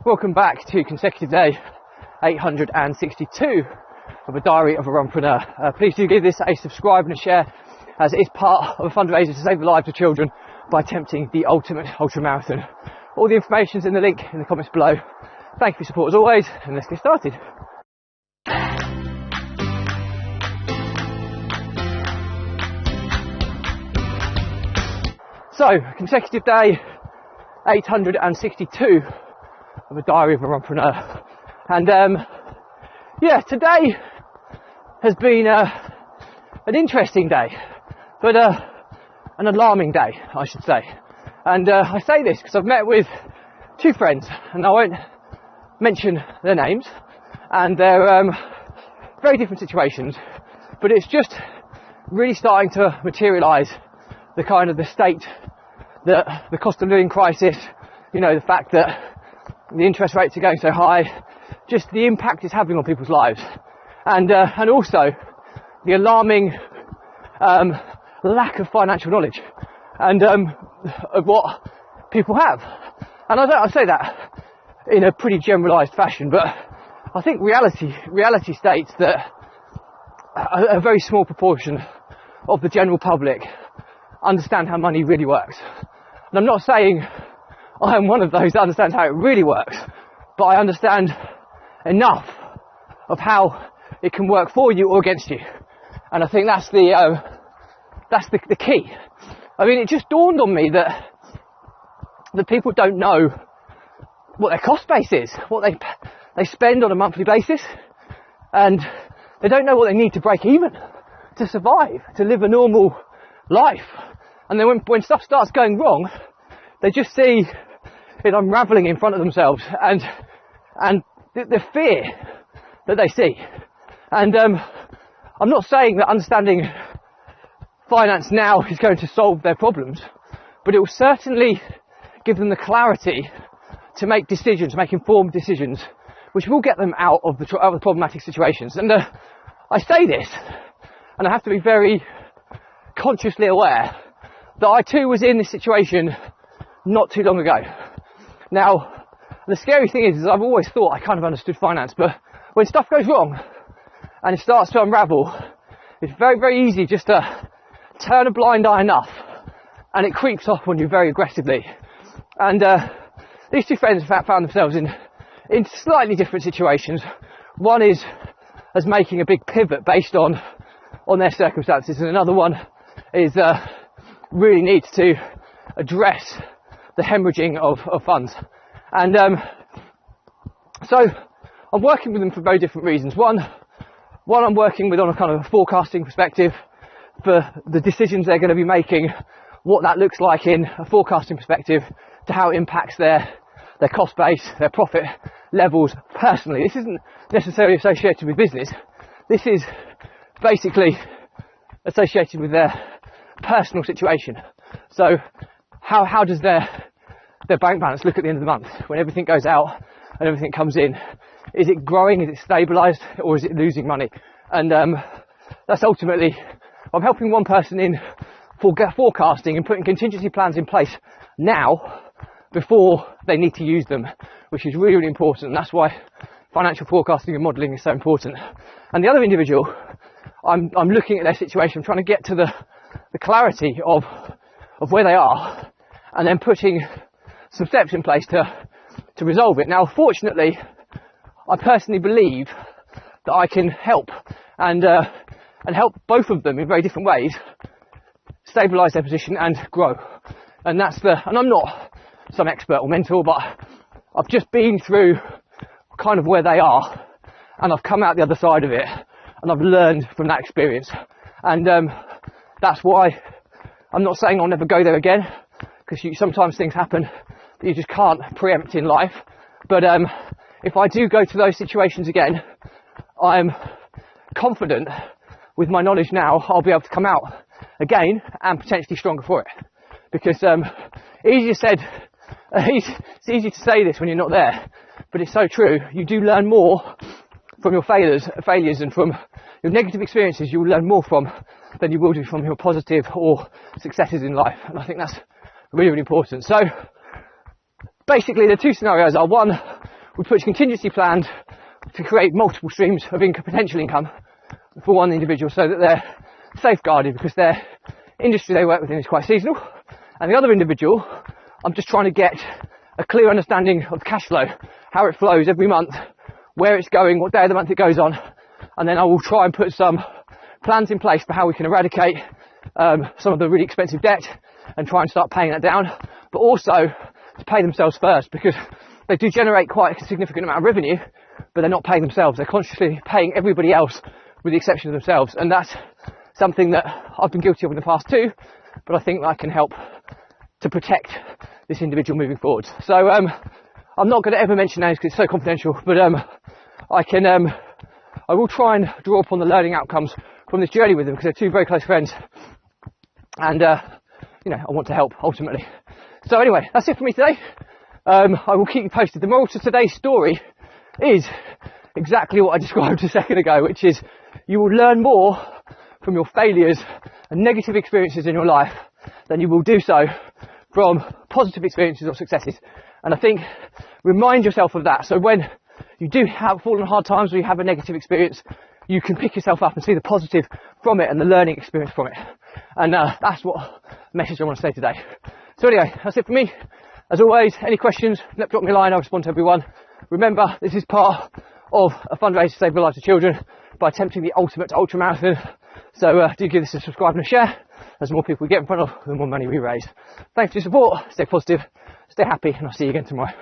Welcome back to consecutive day 862 of a diary of a runpreneur. Please do give this a subscribe and a share, as it is part of a fundraiser to save the lives of children by attempting the ultimate ultramarathon. All the information is in the link in the comments below. Thank you for your support as always, and let's get started. So, consecutive day 862 of a diary of a runpreneur. And today has been an interesting day, but an alarming day, I should say. And I say this because I've met with two friends, and I won't mention their names, and they're very different situations, but it's just really starting to materialise the state that the cost of living crisis, the fact that the interest rates are going so high, just the impact it's having on people's lives, and also the alarming lack of financial knowledge and of what people have. And I say that in a pretty generalised fashion, but I think reality states that a very small proportion of the general public understand how money really works. And I'm not saying I am one of those that understands how it really works, but I understand enough of how it can work for you or against you. And I think that's the key. I mean, it just dawned on me that people don't know what their cost base is, what they spend on a monthly basis, and they don't know what they need to break even to survive, to live a normal life. And then when stuff starts going wrong, they just see it unravelling in front of themselves, and the fear that they see. And I'm not saying that understanding finance now is going to solve their problems, but it will certainly give them the clarity to make decisions, make informed decisions, which will get them out of the problematic situations. And I say this, and I have to be very consciously aware that I too was in this situation not too long ago. Now, the scary thing is I've always thought I kind of understood finance, but when stuff goes wrong and it starts to unravel, it's very, very easy just to turn a blind eye enough, and it creeps up on you very aggressively. And these two friends found themselves in slightly different situations. One is as making a big pivot based on their circumstances, and another one is really needs to address the hemorrhaging of funds. And so I'm working with them for very different reasons. One I'm working with on a kind of a forecasting perspective for the decisions they're going to be making, what that looks like in a forecasting perspective to how it impacts their cost base, their profit levels personally. This isn't necessarily associated with business. This is basically associated with their personal situation. So how does their bank balance look at the end of the month when everything goes out and everything comes in? Is it growing? Is it stabilised? Or is it losing money? And that's ultimately, I'm helping one person in forecasting and putting contingency plans in place now before they need to use them, which is really, really important. And that's why financial forecasting and modelling is so important. And the other individual, I'm looking at their situation, trying to get to the clarity of where they are, and then putting some steps in place to resolve it. Now, fortunately, I personally believe that I can help and help both of them in very different ways stabilise their position and grow. And and I'm not some expert or mentor, but I've just been through kind of where they are, and I've come out the other side of it, and I've learned from that experience. And that's why I'm not saying I'll never go there again, because sometimes things happen that you just can't preempt in life. But if I do go to those situations again, I'm confident with my knowledge now I'll be able to come out again and potentially stronger for it. Because it's easy to say this when you're not there, but it's so true. You do learn more from your failures and from your negative experiences. You'll learn more from than you will do from your positive or successes in life. And I think that's really, really important. So basically the two scenarios are, one, we put contingency plans to create multiple streams of potential income for one individual so that they're safeguarded, because their industry they work within is quite seasonal. And the other individual, I'm just trying to get a clear understanding of the cash flow, how it flows every month, where it's going, what day of the month it goes on, and then I will try and put some plans in place for how we can eradicate some of the really expensive debt and try and start paying that down, but also to pay themselves first, because they do generate quite a significant amount of revenue, but they're not paying themselves. They're consciously paying everybody else with the exception of themselves, and that's something that I've been guilty of in the past too, but I think that I can help to protect this individual moving forward. So I'm not going to ever mention names because it's so confidential, but I will try and draw upon the learning outcomes from this journey with them, because they're two very close friends, and I want to help ultimately. So anyway, that's it for me today. I will keep you posted. The moral to today's story is exactly what I described a second ago, which is you will learn more from your failures and negative experiences in your life than you will do so from positive experiences or successes. And I think remind yourself of that. So when you do fall on hard times or you have a negative experience, you can pick yourself up and see the positive from it and the learning experience from it. And that's what message I want to say today. So anyway, that's it for me. As always, any questions, drop me a line. I'll respond to everyone. Remember, this is part of a fundraiser to save the lives of children by attempting the ultimate ultra marathon. So do give this a subscribe and a share. As more people we get in front of, the more money we raise. Thanks for your support. Stay positive, stay happy, and I'll see you again tomorrow.